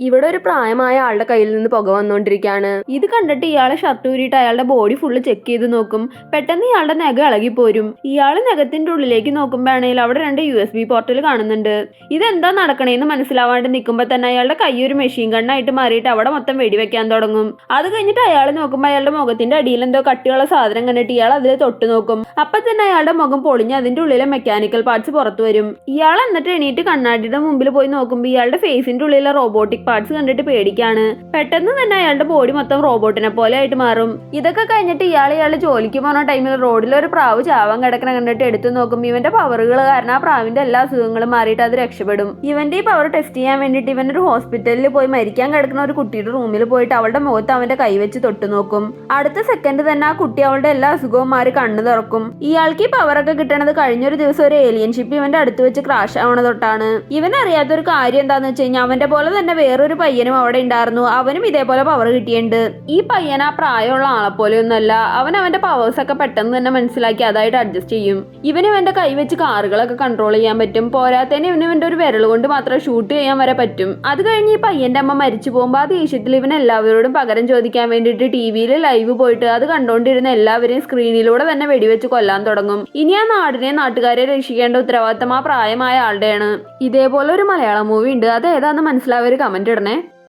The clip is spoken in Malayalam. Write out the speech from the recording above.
ഇവിടെ ഒരു പ്രായമായ ആളുടെ കയ്യിൽ നിന്ന് പുക വന്നുകൊണ്ടിരിക്കുകയാണ്. ഇത് കണ്ടിട്ട് ഇയാളെ ഷർട്ട് ഊരിയിട്ട് അയാളുടെ ബോഡി ഫുള്ള് ചെക്ക് ചെയ്ത് നോക്കും. പെട്ടെന്ന് ഇയാളുടെ നഖം ഇളകിപ്പോരും. ഇയാള് നഖത്തിന്റെ ഉള്ളിലേക്ക് നോക്കുമ്പോഴാണെങ്കിൽ അവിടെ 2 USB പോർട്ടൽ കാണുന്നുണ്ട്. ഇതെന്താ നടക്കണേന്ന് മനസ്സിലാവാണ്ട് നിൽക്കുമ്പോൾ തന്നെ അയാളുടെ കൈ ഒരു മെഷീൻ ഗണ്ണായിട്ട് മാറിയിട്ട് അവിടെ മൊത്തം വെടിവെക്കാൻ തുടങ്ങും. അത് കഴിഞ്ഞിട്ട് അയാൾ നോക്കുമ്പോൾ അയാളുടെ മുഖത്തിന്റെ അടിയിൽ എന്തോ കട്ടിയുള്ള സാധനം കണ്ടിട്ട് ഇയാൾ അതിൽ തൊട്ട് നോക്കും. അപ്പൊ തന്നെ അയാളുടെ മുഖം പൊളിഞ്ഞ് അതിന്റെ ഉള്ളിലെ മെക്കാനിക്കൽ പാർട്സ് പുറത്തു വരും. ഇയാൾ എന്നിട്ട് എണീറ്റ് കണ്ണാടിയുടെ മുമ്പിൽ പോയി നോക്കുമ്പോൾ ഇയാളുടെ ഫേസിന്റെ ഉള്ളിലെ റോബോട്ടിക് പാർട്സ് കണ്ടിട്ട് പേടിക്കാണ്. പെട്ടെന്ന് തന്നെ അയാളുടെ ബോഡി മൊത്തം റോബോട്ടിനെ പോലെ ആയിട്ട് മാറും. ഇതൊക്കെ കഴിഞ്ഞിട്ട് ഇയാൾ ജോലിക്ക് പോകുന്ന ടൈമിൽ റോഡിൽ ഒരു പ്രാവ് ചാവാൻ കിടക്കണ കണ്ടിട്ട് എടുത്തു നോക്കും. ഇവന്റെ പവറുകൾ കാരണം ആ പ്രാവിന്റെ എല്ലാ അസുഖങ്ങളും മാറിയിട്ട് അത് രക്ഷപ്പെടും. ഇവന്റെ ഈ പവർ ടെസ്റ്റ് ചെയ്യാൻ വേണ്ടിയിട്ട് ഇവൻ ഒരു ഹോസ്പിറ്റലിൽ പോയി മരിക്കാൻ കിടക്കുന്ന ഒരു കുട്ടിയുടെ റൂമിൽ പോയിട്ട് അവളുടെ മുഖത്ത് അവന്റെ കൈവച്ച് തൊട്ടു നോക്കും. അടുത്ത സെക്കൻഡ് തന്നെ ആ കുട്ടി അവളുടെ എല്ലാ അസുഖവും മാറി കണ്ണു തുറക്കും. ഇയാൾക്ക് ഈ പവറൊക്കെ കിട്ടണത് കഴിഞ്ഞൊരു ദിവസം ഒരു ഏലിയൻ ഷിപ്പ് ഇവന്റെ അടുത്ത് വെച്ച് ക്രാഷ് ആവണ തൊട്ടാണ്. ഇവൻ അറിയാത്തൊരു കാര്യം എന്താന്ന് വെച്ച് കഴിഞ്ഞാൽ അവന്റെ പോലെ തന്നെ വേറൊരു പയ്യനും അവിടെ ഉണ്ടായിരുന്നു. അവനും ഇതേപോലെ പവർ കിട്ടിയിട്ടുണ്ട്. ഈ പയ്യൻ ആ പ്രായമുള്ള ആളെപ്പോലെ ഒന്നല്ല. അവന്റെ പവേഴ്സ് ഒക്കെ പെട്ടെന്ന് തന്നെ മനസ്സിലാക്കി അതായിട്ട് അഡ്ജസ്റ്റ് ചെയ്യും. ഇവന്റെ കൈ വെച്ച് കാറുകളൊക്കെ കൺട്രോൾ ചെയ്യാൻ പറ്റും. പോരാത്തന്നെ ഇവന്റെ ഒരു വിരൽ കൊണ്ട് മാത്രം ഷൂട്ട് ചെയ്യാൻ വരെ പറ്റും. അത് കഴിഞ്ഞ് ഈ പയ്യന്റെ അമ്മ മരിച്ചു പോകുമ്പോൾ ആ ദേഷ്യത്തിൽ ഇവൻ എല്ലാവരോടും പകരം ചോദിക്കാൻ വേണ്ടിയിട്ട് ടിവിയിൽ ലൈവ് പോയിട്ട് അത് കണ്ടോണ്ടിരുന്ന എല്ലാവരെയും സ്ക്രീനിലൂടെ തന്നെ വെടിവെച്ച് കൊല്ലാൻ തുടങ്ങും. ഇനി ആ നാടിനെ നാട്ടുകാരെ രക്ഷിക്കേണ്ട ഉത്തരവാദിത്തം ആ പ്രായമായ ആളുടെയാണ്. ഇതേപോലെ ഒരു മലയാളം മൂവി ഉണ്ട്. അത് ഏതാന്ന് മനസ്സിലാവര് കമന്റ് ഇടണേ.